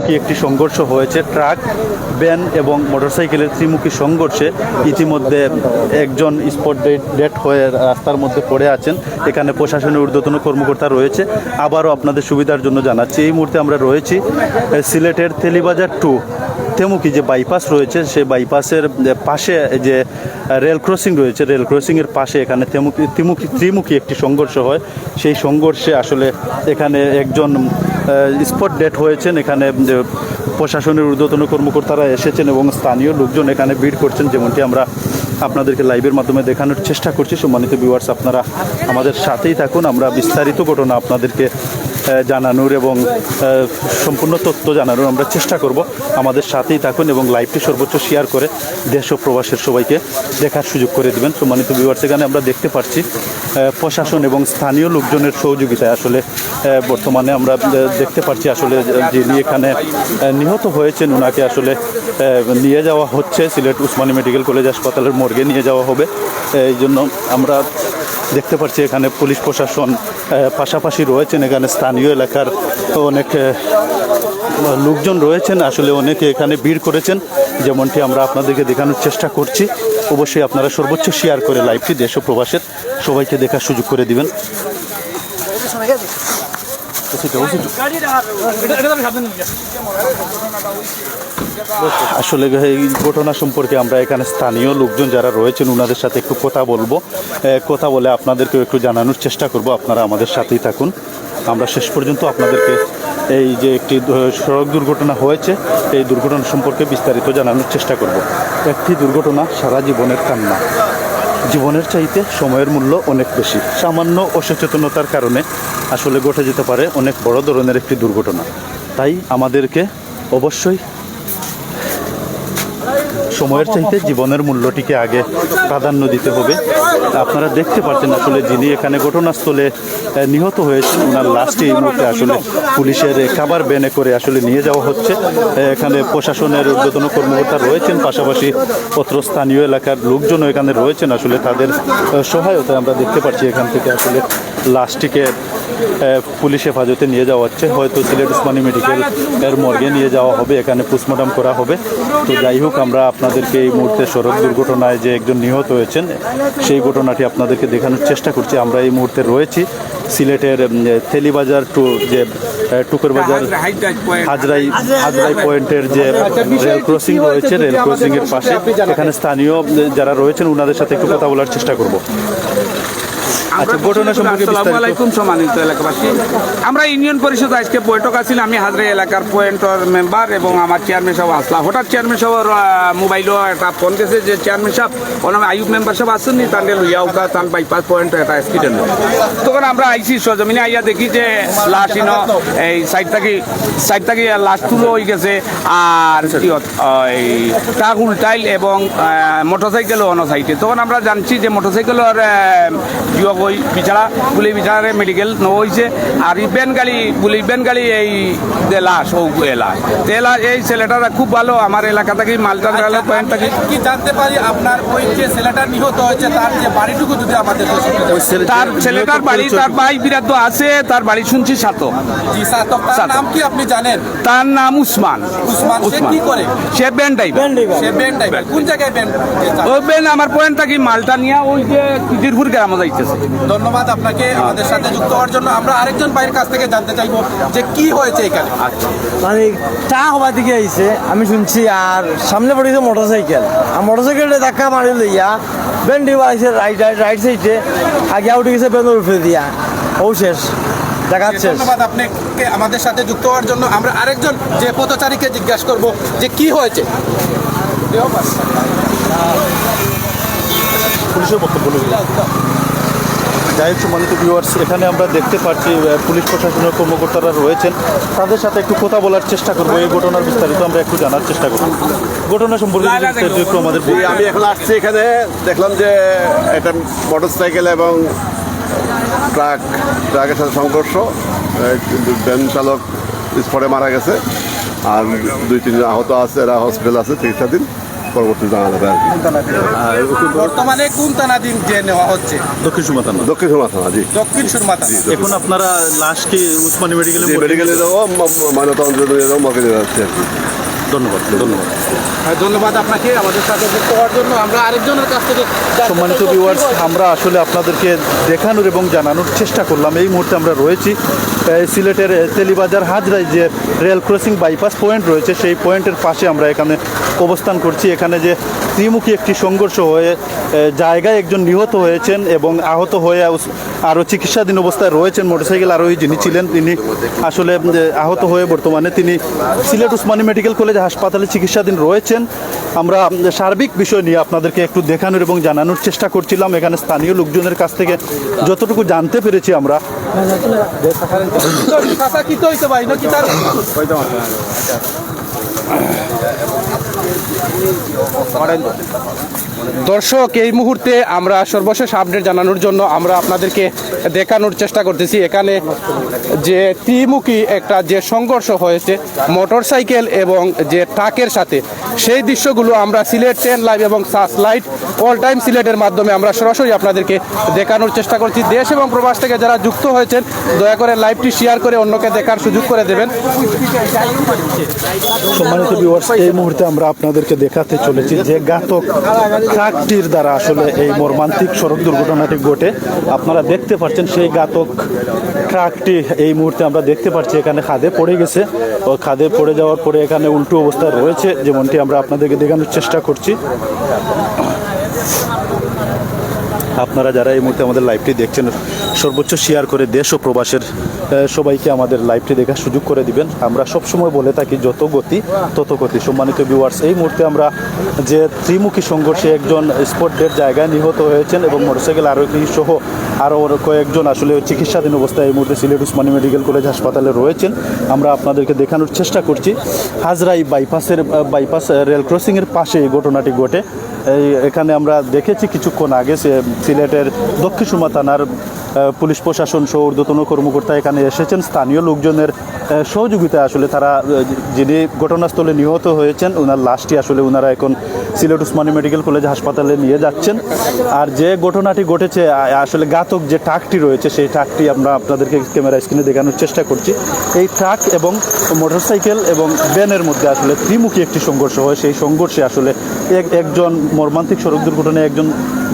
কি একটি সংঘর্ষ হয়েছে ট্রাক ভ্যান এবং মোটরসাইকেলের ত্রিমুখী সংঘর্ষে ইতিমধ্যে একজন স্পট ডেড হয়ে রাস্তার মধ্যে পড়ে আছেন। এখানে প্রশাসনের ঊর্ধ্বতন কর্মকর্তা রয়েছে। আবারও আপনাদের সুবিধার জন্য জানাচ্ছি, এই মুহূর্তে আমরা রয়েছি সিলেটের তেলিবাজার টু তেমুকি যে বাইপাস রয়েছে, সেই বাইপাসের পাশে যে রেল ক্রসিং রয়েছে, রেল ক্রসিংয়ের পাশে এখানে ত্রিমুখী একটি সংঘর্ষ হয়। সেই সংঘর্ষে আসলে এখানে একজন স্পট ডেড হয়েছেন। এখানে প্রশাসনের ঊর্ধ্বতন কর্মকর্তারা এসেছেন এবং স্থানীয় লোকজন এখানে ভিড় করছেন, যেমনটি আমরা আপনাদেরকে লাইভের মাধ্যমে দেখানোর চেষ্টা করছি। সম্মানিত ভিউয়ার্স, আপনারা আমাদের সাথেই থাকুন। আমরা বিস্তারিত ঘটনা আপনাদেরকে জানানোর এবং সম্পূর্ণ তথ্য জানানোর আমরা চেষ্টা করব। আমাদের সাথেই থাকুন এবং লাইভটি সর্বোচ্চ শেয়ার করে দেশ ও প্রবাসের সবাইকে দেখার সুযোগ করে দেবেন। সম্মানিত ভিউয়ার্স, এখানে আমরা দেখতে পাচ্ছি প্রশাসন এবং স্থানীয় লোকজনের সহযোগিতায় আসলে বর্তমানে আমরা দেখতে পাচ্ছি আসলে যিনি এখানে নিহত হয়েছেন ওনাকে আসলে নিয়ে যাওয়া হচ্ছে সিলেট উসমানী মেডিকেল কলেজ হাসপাতালের মর্গে নিয়ে যাওয়া হবে। এই জন্য আমরা দেখতে পাচ্ছি এখানে পুলিশ প্রশাসন পাশাপাশি রয়েছেন। এখানে স্থানীয় এলাকার অনেক লোকজন রয়েছেন, আসলে অনেকে এখানে ভিড় করেছেন, যেমনটি আমরা আপনাদেরকে দেখানোর চেষ্টা করছি। অবশ্যই আপনারা সর্বোচ্চ শেয়ার করে লাইভটি দেশ ও প্রবাসের সবাইকে দেখার সুযোগ করে দিবেন। আসলে এই ঘটনা সম্পর্কে আমরা এখানে স্থানীয় লোকজন যারা রয়েছেন ওনাদের সাথে একটু কথা বলবো, কথা বলে আপনাদেরকেও একটু জানানোর চেষ্টা করব। আপনারা আমাদের সাথেই থাকুন। আমরা শেষ পর্যন্ত আপনাদেরকে এই যে একটি সড়ক দুর্ঘটনা হয়েছে এই দুর্ঘটনা সম্পর্কে বিস্তারিত জানানোর চেষ্টা করব। একটি দুর্ঘটনা সারা জীবনের কান্না। জীবনের চাইতে সময়ের মূল্য অনেক বেশি। সামান্য অসচেতনতার কারণে আসলে ঘটে যেতে পারে অনেক বড় ধরনের একটি দুর্ঘটনা। তাই আমাদেরকে অবশ্যই সময়ের চাইতে জীবনের মূল্যটিকে আগে প্রাধান্য দিতে হবে। আপনারা দেখতে পাচ্ছেন আসলে যিনি এখানে ঘটনাস্থলে নিহত হয়েছেন ওনার লাশটি এই মুহূর্তে আসলে পুলিশের খাবার ভ্যানে করে আসলে নিয়ে যাওয়া হচ্ছে। এখানে প্রশাসনের ঊর্ধ্বতন কর্মকর্তা রয়েছেন, পাশাপাশি অত্র স্থানীয় এলাকার লোকজনও এখানে রয়েছেন। আসলে তাদের সহায়তায় আমরা দেখতে পাচ্ছি এখান থেকে আসলে লাশটিকে পুলিশ হেফাজতে নিয়ে যাওয়া হচ্ছে। হয়তো সিলেট উসমানী মেডিকেল এর মর্গে নিয়ে যাওয়া হবে, এখানে পোস্টমর্টম করা হবে। তো যাই হোক, আমরা আপনাদেরকে এই মুহূর্তে সড়ক দুর্ঘটনায় যে একজন নিহত হয়েছেন সেই ঘটনাটি আপনাদেরকে দেখানোর চেষ্টা করছি। আমরা এই মুহূর্তে রয়েছি সিলেটের তেলিবাজার টু যে টুকুর বাজার হাজরাই পয়েন্টের যে রেল ক্রসিং রয়েছে, রেল ক্রসিংয়ের পাশে এখানে স্থানীয় যারা রয়েছেন ওনাদের সাথে একটু কথা বলার চেষ্টা করব। সম্মানিত এলাকাবাসী, আমরা ইউনিয়ন পরিষদ আজকে বৈঠক আছিল। আমি হাজরা এলাকার পয়েন্টর মেম্বার এবং আমার চেয়ারম্যান সাহেব আসলাম। হঠাৎ চেয়ারম্যান সাহেবের মোবাইলও একটা ফোন গেছে যে চেয়ারম্যান সাহেব ওনার আয়ুব মেম্বার সাহেব আসেন নি, তাদের লইয়া উঠা তান বাইপাস পয়েন্ট একটা অ্যাক্সিডেন্ট। তখন আমরা আইসি সজমিনে আইয়া দেখি যে লাশ এই সাইড থেকে লাশ তুলো হয়ে গেছে। আর এই ট্রাক উল্টাইল এবং মোটরসাইকেলও অন্য সাইডে। তখন আমরা জানছি যে মোটরসাইকেলের বিচারে মেডিকেল নেওয়া হয়েছে। আর এই ব্যান গাড়ি এই যে লাশ এই ছেলেটা খুব ভালো, আমার এলাকা থেকে মালটা পয়েন্ট থেকে কি জানতে পারি আপনার ওই যে ছেলেটা নিহত হয়েছে তার যে বাড়িটুকু যদি আমাদের তার ছেলেটার বাড়ি, তার ভাই বিরাট আছে, তার বাড়ি শুনছি সাতক। তার নাম কি আপনি জানেন? তার নাম উসমান। সে কি করে? সে ব্যান ড্রাইভার। কোন জায়গায় ব্যান? ওই ব্যান আমার পয়েন্ট থেকে মালটা নিয়ে ওই যে কিদিরপুর গ্রামে যাইতেছে। ধন্যবাদ আপনাকে আমাদের সাথে যুক্ত হওয়ার জন্য। আমরা আরেকজন ভাইয়ের কাছ থেকে জানতে চাইবো যে কি হয়েছে এখানে। মানে চা হবার দিকে আইছে আমি শুনছি, আর সামনে পড়েছে মোটরসাইকেল, আর মোটরসাইকেলটা ধাক্কা মারি লইয়া বেন ডিবা আইছে রাইট সাইডে, আগে উঠে গেছে বেনের উপরে দিয়া। ও শেষ দেখাচ্ছে। ধন্যবাদ আপনাকে আমাদের সাথে যুক্ত হওয়ার জন্য। আমরা আরেকজন যে পথচারীকে জিজ্ঞাসা করবো যে কি হয়েছে। পুলিশের বক্তব্য। যাই হোক, সম্মানিত ভিউয়ার্স, এখানে আমরা দেখতে পাচ্ছি পুলিশ প্রশাসনের কর্মকর্তারা রয়েছেন, তাদের সাথে একটু কথা বলার চেষ্টা করবো। এই ঘটনার বিস্তারিত আমরা একটু জানার চেষ্টা করব। ঘটনা সম্পর্কে একটু আমাদের। আমি এখন আসছি, এখানে দেখলাম যে একটা মোটরসাইকেল এবং ট্রাকের সাথে সংঘর্ষ। ভ্যান চালক স্পটে মারা গেছে, আর 2-3 জন আহত আছে, এরা হসপিটাল আছে চিকিৎসাধীন। পরবর্তী জানা যাবে আর কি। বর্তমানে কোন থানাধীন যে নেওয়া হচ্ছে? দক্ষিণ সুরমা থানা। দক্ষিণ সুরমা থানা, জি। দক্ষিণ সুরমা থানা। এখন আপনারা লাশ কি উসমানী মেডিকেলে মেডিকেলে যাবো, ময়নাতদন্ত নিয়ে যাবো, মর্গে নিয়ে যাচ্ছে আর কি। ধন্যবাদ। ধন্যবাদ আপনাকে আমাদের সাথে যুক্ত হওয়ার জন্য। আমরা আরেকজনের কাছ থেকে সম্মানিত ভিউয়ার্স, আমরা আসলে আপনাদেরকে দেখানোর এবং জানানোর চেষ্টা করলাম। এই মুহূর্তে আমরা রয়েছি সিলেটের তেলিবাজার হাজরায় যে রেল ক্রসিং বাইপাস পয়েন্ট রয়েছে, সেই পয়েন্টের পাশে আমরা এখানে অবস্থান করছি। এখানে যে ত্রিমুখী একটি সংঘর্ষ হয়ে জায়গায় একজন নিহত হয়েছেন এবং আহত হয়ে আরও চিকিৎসাধীন অবস্থায় রয়েছেন মোটরসাইকেল আরোহী যিনি ছিলেন, তিনি আসলে আহত হয়ে বর্তমানে তিনি সিলেট উসমানী মেডিকেল কলেজ হাসপাতালে চিকিৎসাধীন রয়েছেন। আমরা সার্বিক বিষয় নিয়ে আপনাদেরকে একটু দেখানোর এবং জানানোর চেষ্টা করছিলাম। এখানে স্থানীয় লোকজনের কাছ থেকে যতটুকু জানতে পেরেছি আমরা, দর্শক, এই মুহূর্তে আমরা সর্বশেষ আপডেট জানানোর জন্য আমরা আপনাদেরকে দেখানোর চেষ্টা করতেছি এখানে যে ত্রিমুখী একটা যে সংঘর্ষ হয়েছে মোটরসাইকেল এবং যে ট্রাকের সাথে, সেই দৃশ্যগুলো আমরা সিলেট 10 লাইভ এবং সাস লাইট অল টাইম সিলেটের মাধ্যমে আমরা সরাসরি আপনাদেরকে দেখানোর চেষ্টা করছি। দেশ এবং প্রবাস থেকে যারা যুক্ত হয়েছেন দয়া করে লাইভটি শেয়ার করে অন্যকে দেখার সুযোগ করে দেবেন। সম্মানিত ভিউয়ার্স, এই মুহূর্তে আমরা আপনাদেরকে দেখাতে চলেছি যে ঘাতক ট্রাকটির দ্বারা আসলে এই মর্মান্তিক সড়ক দুর্ঘটনাটি ঘটে। আপনারা দেখতে পাচ্ছেন সেই ঘাতক ট্রাকটি এই মুহূর্তে আমরা দেখতে পাচ্ছি এখানে খাদে পড়ে গেছে। ও খাদে পড়ে যাওয়ার পরে এখানে উল্টো অবস্থায় রয়েছে, যেমনটি আমরা আপনাদেরকে দেখানোর চেষ্টা করছি। আপনারা যারা এই মুহূর্তে আমাদের লাইভটি দেখছেন সর্বোচ্চ শেয়ার করে দেশ ও প্রবাসের সবাইকে আমাদের লাইভটি দেখার সুযোগ করে দিবেন। আমরা সবসময় বলে থাকি যত গতি তত গতি। সম্মানিত ভিউয়ার্স, এই মুহূর্তে আমরা যে ত্রিমুখী সংঘর্ষে একজন স্পট ডেড জায়গায় নিহত হয়েছেন এবং মোটরসাইকেল আরোহী সহ আরও কয়েকজন আসলে চিকিৎসাধীন অবস্থায় এই মুহূর্তে সিলেট উসমানী মেডিকেল কলেজ হাসপাতালে রয়েছেন। আমরা আপনাদেরকে দেখানোর চেষ্টা করছি হাজরাই বাইপাস রেল ক্রসিংয়ের পাশে এই ঘটনাটি ঘটে। এখানে আমরা দেখেছি কিছুক্ষণ আগে সিলেটের দক্ষিণ সুরমা থানার পুলিশ প্রশাসন সহ ঊর্ধ্বতন কর্মকর্তা এখানে এসেছেন। স্থানীয় লোকজনের সহযোগিতায় আসলে তারা যিনি ঘটনাস্থলে নিহত হয়েছেন ওনার লাশটি আসলে ওনারা এখন সিলেট উসমানী মেডিকেল কলেজ হাসপাতালে নিয়ে যাচ্ছেন। আর যে ঘটনাটি ঘটেছে আসলে ঘাতক যে ট্রাকটি রয়েছে সেই ট্রাকটি আমরা আপনাদেরকে ক্যামেরা স্ক্রিনে দেখানোর চেষ্টা করছি। এই ট্রাক এবং মোটরসাইকেল এবং ভ্যানের মধ্যে আসলে ত্রিমুখী একটি সংঘর্ষ হয়। সেই সংঘর্ষে আসলে একজন মর্মান্তিক সড়ক দুর্ঘটনায় একজন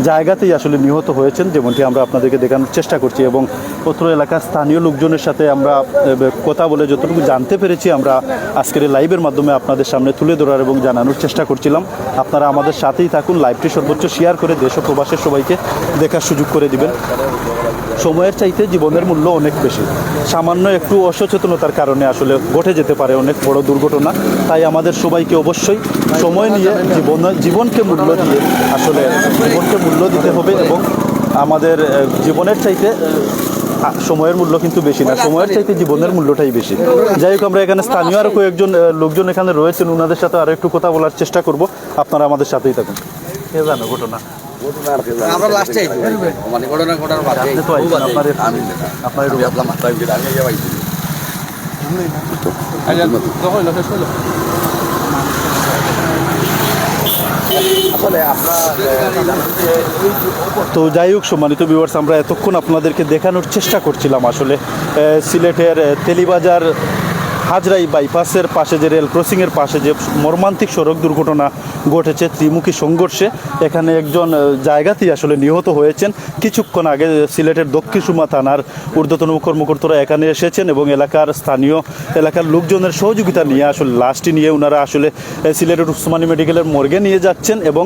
জায়গাতেই আসলে নিহত হয়েছেন, যেমনটি আমরা আপনাদেরকে দেখানোর চেষ্টা করছি। এবং অত্র এলাকার স্থানীয় লোকজনের সাথে আমরা কথা বলে যতটুকু জানতে পেরেছি আমরা আজকের এই লাইভের মাধ্যমে আপনাদের সামনে তুলে ধরার এবং জানানোর চেষ্টা করছিলাম। আপনারা আমাদের সাথেই থাকুন, লাইভটি সর্বোচ্চ শেয়ার করে দেশ ও প্রবাসের সবাইকে দেখার সুযোগ করে দিবেন। সময়ের চাইতে জীবনের মূল্য অনেক বেশি। সামান্য একটু অসচেতনতার কারণে আসলে ঘটে যেতে পারে অনেক বড় দুর্ঘটনা। তাই আমাদের সবাইকে অবশ্যই সময় নিয়ে জীবনকে মূল্য দিয়ে আসলে জীবনকে মূল্য দিতে হবে এবং আমাদের জীবনের চাইতে সময়ের মূল্য কিন্তু বেশি না, সময়ের চাইতে জীবনের মূল্যটাই বেশি। যাই হোক, আমরা এখানে স্থানীয় আরও কয়েকজন লোকজন এখানে রয়েছেন, ওনাদের সাথে আরও একটু কথা বলার চেষ্টা করব। আপনারা আমাদের সাথেই থাকুন। কে জানো ঘটনা? আমরা লাস্টে মানে ঘটনা ঘটার বাদে তো আইছেন, আপনার আমি আপনার মাথায় গিয়ে আমি যাই তো যাই হোক, সম্মানিত ভিউয়ার্স, আমরা এতক্ষণ আপনাদেরকে দেখানোর চেষ্টা করছিলাম আসলে সিলেটের তেলিবাজার হাজরাই বাইপাসের পাশে যে রেল ক্রসিংয়ের পাশে যে মর্মান্তিক সড়ক দুর্ঘটনা ঘটেছে ত্রিমুখী সংঘর্ষে। এখানে একজন জায়গাতেই আসলে নিহত হয়েছেন। কিছুক্ষণ আগে সিলেটের দক্ষিণ সুরমা থানার ঊর্ধ্বতন কর্মকর্তারা এখানে এসেছেন এবং এলাকার লোকজনের সহযোগিতা নিয়ে আসলে লাশটি নিয়ে ওনারা আসলে সিলেটের উসমানী মেডিকেলের মর্গে নিয়ে যাচ্ছেন এবং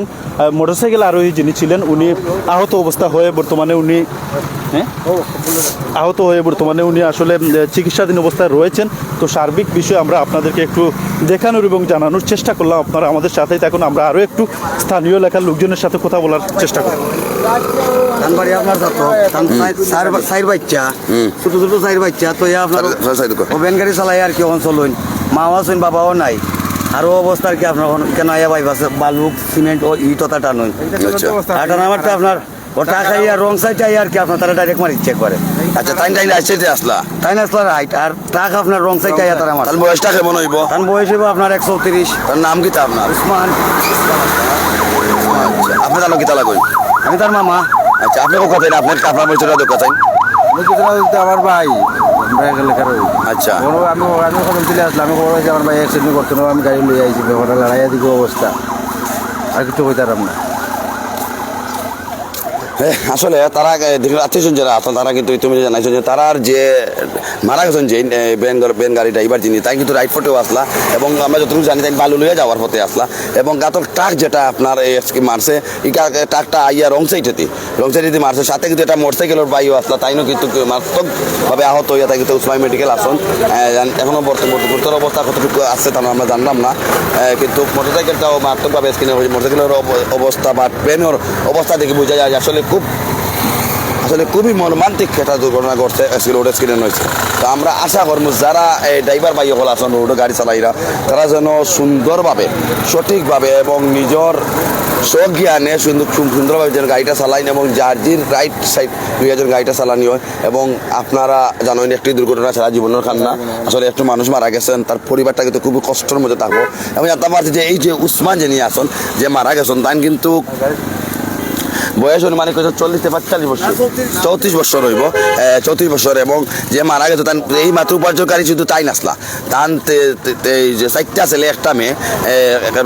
মোটরসাইকেল আরোহী যিনি ছিলেন উনি আহত অবস্থা হয়ে বর্তমানে উনি আসলে চিকিৎসাধীন অবস্থায় রয়েছেন। তো সার্বিক বিষয়ে আমরা আপনাদেরকে একটু দেখানোর এবং জানানোর চেষ্টা করলাম। আপনারা আমাদের সাথেই থাকুন, আমরা আরও একটু স্থানীয় এলাকার লোকজনের সাথে কথা বলার চেষ্টা করব। কানবাড়ি আপনার ছাত্র সাইড বাচ্চা ছোট ছোট সাইড বাচ্চা তো আপনার ওভেন গাড়ি চালাই আর কি অঞ্চল হইন মাও আছেন বাবাও নাই আরও অবস্থা আর কি আপনার কেন আয়া বাইপাস বালুক সিমেন্ট ও ইট টান হইন টান আমার তো আপনার ও টাকা ইয়া রং সাইড আই আর কি আপনার তারা ডাইরেক্ট মারি চেক করে আচ্ছা তাই তাই আসছে আসলা তাই না আসলে রাইট আর টাকা আপনার রং সাইড আইয়া তারা মার তার বয়সটা কেমন হইব তার বয়স হইব আপনার 130 তার নাম কি তা আপনার উসমান আচ্ছা আপনি তাহলে কি তালা কই আমি তার মামা আচ্ছা আপনি কোথা থেকে আপনার আপনার পরিচয়টা দোকা চাই আমার ভাই এলাকার আচ্ছা আমি কদম তুলে আসলাম আমি বড় হয়েছে আমার ভাই অ্যাক্সিডেন্ট করতে না আমি গাড়ি লিয়ে আইছি ওটা লড়াইয়া দিকে অবস্থা আর কিছু হইতারাম না আসলে তারা দেখলে আত্মীয় যারা আছেন তারা কিন্তু তুমি জানাইছো যে তারার যে মারা গেছেন যে বেন গাড়ি ড্রাইভার যিনি তাই কিন্তু রাইট পথেও আসলা এবং আমরা যতটুকু জানি তাই বালু লইয়া যাওয়ার পথে আসলা এবং গাতর ট্রাক যেটা আপনার মারছে এই ট্রাকটা আইয়া রং সাইডেতে মারছে সাথে কিন্তু এটা মোটরসাইকেলের বাইও আসলা তাইনও কিন্তু মারাত্মকভাবে আহত হইয়া তাই কিন্তু উসমাই মেডিকেল আসন এখনও গুরুতর অবস্থা কতটুকু আছে তা আমরা জানলাম না কিন্তু মোটরসাইকেলটাও মারাত্মকভাবে স্ক্রিনে হয়েছে মোটরসাইকেলের অবস্থা বা ট্রেনের অবস্থা দেখে বোঝা যায় আসলে খুবই মর্মান্তিক একটা দুর্ঘটনা ঘটছে রোড স্ক্রিনে হয়েছে তো আমরা আশা করবো যারা এই ড্রাইভার ভাই হল আছেন রোডে গাড়ি চালাইরা তারা যেন সুন্দরভাবে সঠিকভাবে এবং নিজের স্বজ্ঞানে সুন্দরভাবে যেন গাড়িটা চালাইন এবং জার্জির রাইট সাইড দুই যেন গাড়িটা চালানি হয় এবং আপনারা জানেন একটি দুর্ঘটনা ছাড়া জীবনের কান্না আসলে একটু মানুষ মারা গেছেন তার পরিবারটা কিন্তু খুবই কষ্টের মধ্যে থাকবো এবং জানতে পারছি যে এই যে উসমান যিনি আছেন যে মারা গেছেন তাই কিন্তু বয়স অনুমানিক 40-45 বছর 34 বছর হইব 34 বছর এবং যে মারা গেছে তার এই মাত্র উপার্জনকারী শুধু তাই নাসলা তান এই যে 4টা ছেলে একটা মেয়ে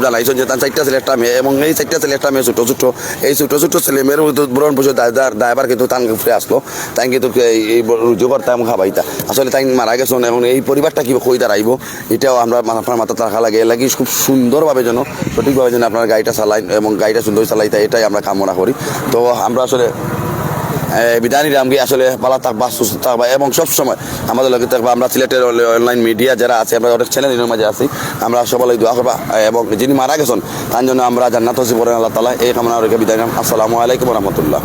জানাইছেন যে তার 4টা ছেলে একটা মেয়ে এবং এই 4টা ছেলে একটা মেয়ে ছোটো ছোটো ছেলে মেয়ের ব্রণ বছর ড্রাইভার কিন্তু তান ফিরে আসলো তাই কিন্তু এই রুজু করতাম খাবাইতা আসলে তাই মারা গেছেন এবং এই পরিবারটা কী কই দাঁড়াইব এটাও আমরা আপনার মাথা রাখা লাগে এর লাগে খুব সুন্দরভাবে যেন সঠিকভাবে যেন আপনার গাড়িটা চালাইন এবং গাড়িটা সুন্দর চালাইতে এটাই আমরা কামনা করি তো আমরা আসলে বিদায় নিলাম কি আসলে ভালো থাকবা সুস্থ থাকবা এবং সবসময় আমাদের লগে থাকবা আমরা সিলেটের অনলাইন মিডিয়া যারা আছে আমরা অনেক চ্যানেলের মাঝে আছি আমরা সবাই দোয়া করবা এবং যিনি মারা গেছেন তার জন্য আমরা জান্নাত নসিব করেন আল্লাহ তাআলা এই কামনা রেখে বিদায় নিলাম আসসালামু আলাইকুম ওয়া রাহমাতুল্লাহ